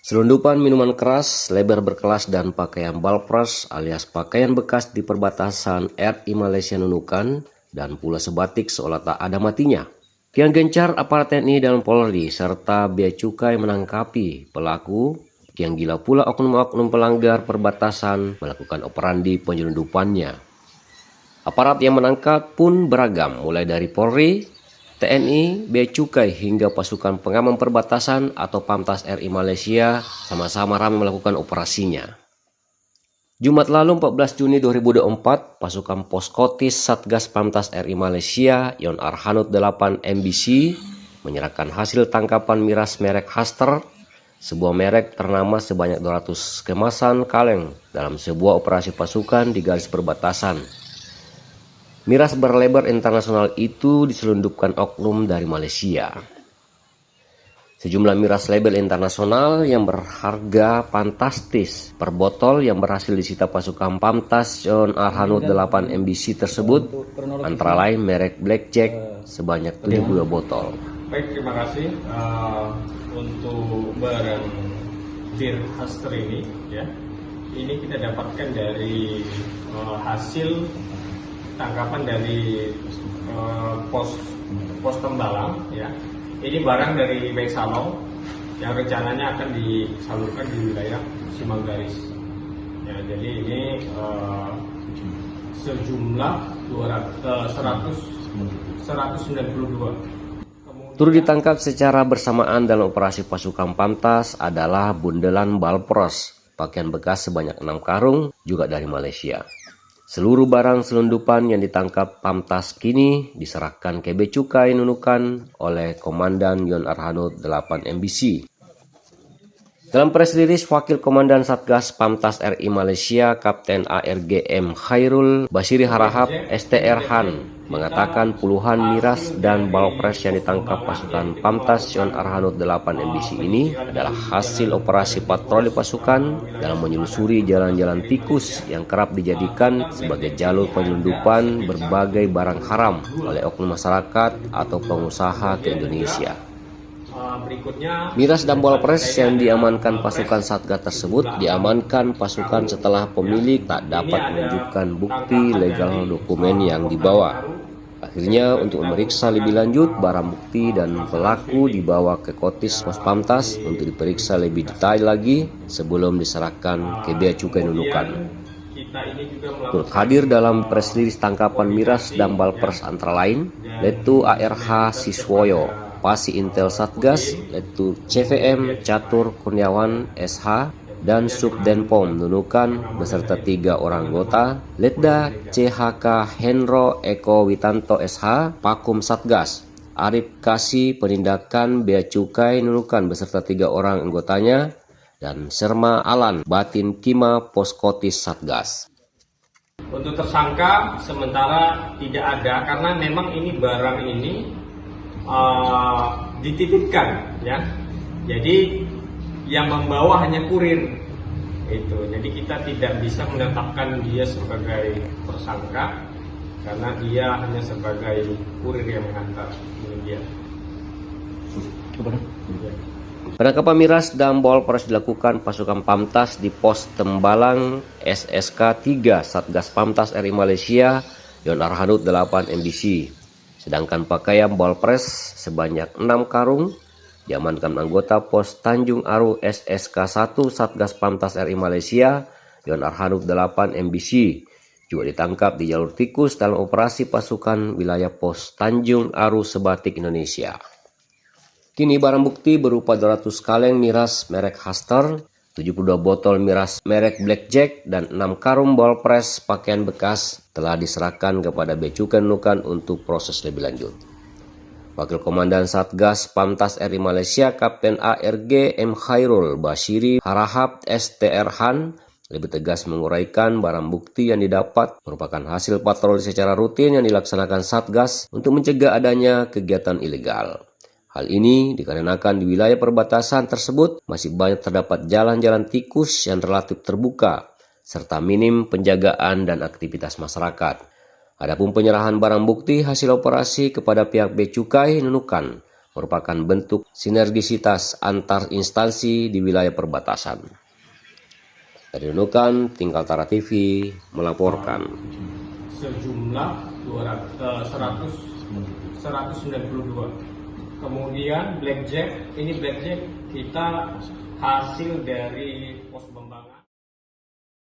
Selundupan minuman keras, lebar berkelas dan pakaian balpras alias pakaian bekas di perbatasan RI Malaysia Nunukan dan pula sebatik seolah tak ada matinya. Kian gencar aparat TNI dan Polri serta Bea Cukai menangkapi pelaku. Kian gila pula oknum-oknum pelanggar perbatasan melakukan operandi penyelundupannya. Aparat yang menangkap pun beragam, mulai dari Polri, TNI, Bea Cukai hingga pasukan pengaman perbatasan atau Pamtas RI Malaysia sama-sama ramai melakukan operasinya. Jumat lalu 14 Juni 2024, pasukan Poskotis Satgas Pamtas RI Malaysia Yon Arhanud 8 MBC menyerahkan hasil tangkapan miras merek Haster, sebuah merek ternama sebanyak 200 kemasan kaleng dalam sebuah operasi pasukan di garis perbatasan. Miras berlebar internasional itu diselundupkan oknum dari Malaysia. Sejumlah miras label internasional yang berharga fantastis per botol yang berhasil disita pasukan Pamtas Yon Arhanud 8 MBC tersebut antara lain merek Blackjack sebanyak 72 botol. Baik, terima kasih untuk barang Bir Haster ini ya. Ini kita dapatkan dari hasil tangkapan dari pos Tembalang ya. Ini barang dari Baik Salong yang rencananya akan disalurkan di wilayah Simanggaris. Ya, jadi ini sejumlah 192. Turut ditangkap secara bersamaan dalam operasi pasukan Pamtas adalah bundelan balpros, pakaian bekas sebanyak 6 karung juga dari Malaysia. Seluruh barang selundupan yang ditangkap Pamtas kini diserahkan ke Bea Cukai Nunukan oleh Komandan Yon Arhanud 8 MBC. Dalam press release, Wakil Komandan Satgas Pamtas RI Malaysia Kapten ARG M. Khairul Bashiri Harahap STR Han mengatakan puluhan miras dan balpres yang ditangkap pasukan Pamtas Yon Arhanud 8 MBC ini adalah hasil operasi patroli pasukan dalam menyelusuri jalan-jalan tikus yang kerap dijadikan sebagai jalur penyelundupan berbagai barang haram oleh oknum masyarakat atau pengusaha ke Indonesia. Miras dan balpres yang diamankan pasukan Satgas tersebut diamankan pasukan setelah pemilik tak dapat menunjukkan bukti legal dokumen yang dibawa. Akhirnya untuk memeriksa lebih lanjut, barang bukti dan pelaku dibawa ke Kotis Pos Pamtas untuk diperiksa lebih detail lagi sebelum diserahkan ke Bea Cukai Nunukan. Turut hadir dalam press release tangkapan miras dan balpres antara lain Letu ARH Siswoyo, Pasi Intel Satgas, Letu CVM Catur Kurniawan SH, dan Subdenpom Nunukan beserta 3 orang anggota, Letda CHK Henro Eko Witanto SH, Pakum Satgas, Arif Kasih Penindakan Bea Cukai Nunukan beserta 3 orang anggotanya, dan Serma Alan Batin Kima Poskotis Satgas. Untuk tersangka sementara tidak ada karena memang ini barang ini dititipkan ya, jadi yang membawa hanya kurir itu, jadi kita tidak bisa menetapkan dia sebagai tersangka karena dia hanya sebagai kurir yang mengantar dia. Penangkapan miras dan balpres dilakukan pasukan Pamtas di Pos Tembalang SSK 3 Satgas Pamtas RI Malaysia Yon Arhanud 8 MBC. Sedangkan pakaian balpres sebanyak 6 karung diamankan anggota Pos Tanjung Aru SSK 1 Satgas Pamtas RI Malaysia Yon Arhanud 8 MBC juga ditangkap di jalur tikus dalam operasi pasukan wilayah Pos Tanjung Aru Sebatik Indonesia. Kini barang bukti berupa 200 kaleng miras merek Haster, 72 botol miras merek Blackjack, dan 6 karung balpres pakaian bekas telah diserahkan kepada Bea Cukai Nunukan untuk proses lebih lanjut. Wakil Komandan Satgas Pamtas RI Malaysia Kapten ARG M. Khairul Bashiri Harahap STR Han lebih tegas menguraikan barang bukti yang didapat merupakan hasil patroli secara rutin yang dilaksanakan Satgas untuk mencegah adanya kegiatan ilegal. Hal ini dikarenakan di wilayah perbatasan tersebut masih banyak terdapat jalan-jalan tikus yang relatif terbuka, serta minim penjagaan dan aktivitas masyarakat. Adapun penyerahan barang bukti hasil operasi kepada pihak Bea Cukai Nunukan merupakan bentuk sinergisitas antar instansi di wilayah perbatasan. Dari Nunukan, Tim Kaltara TV melaporkan. Sejumlah 192. Kemudian blackjack, ini blackjack kita hasil dari pos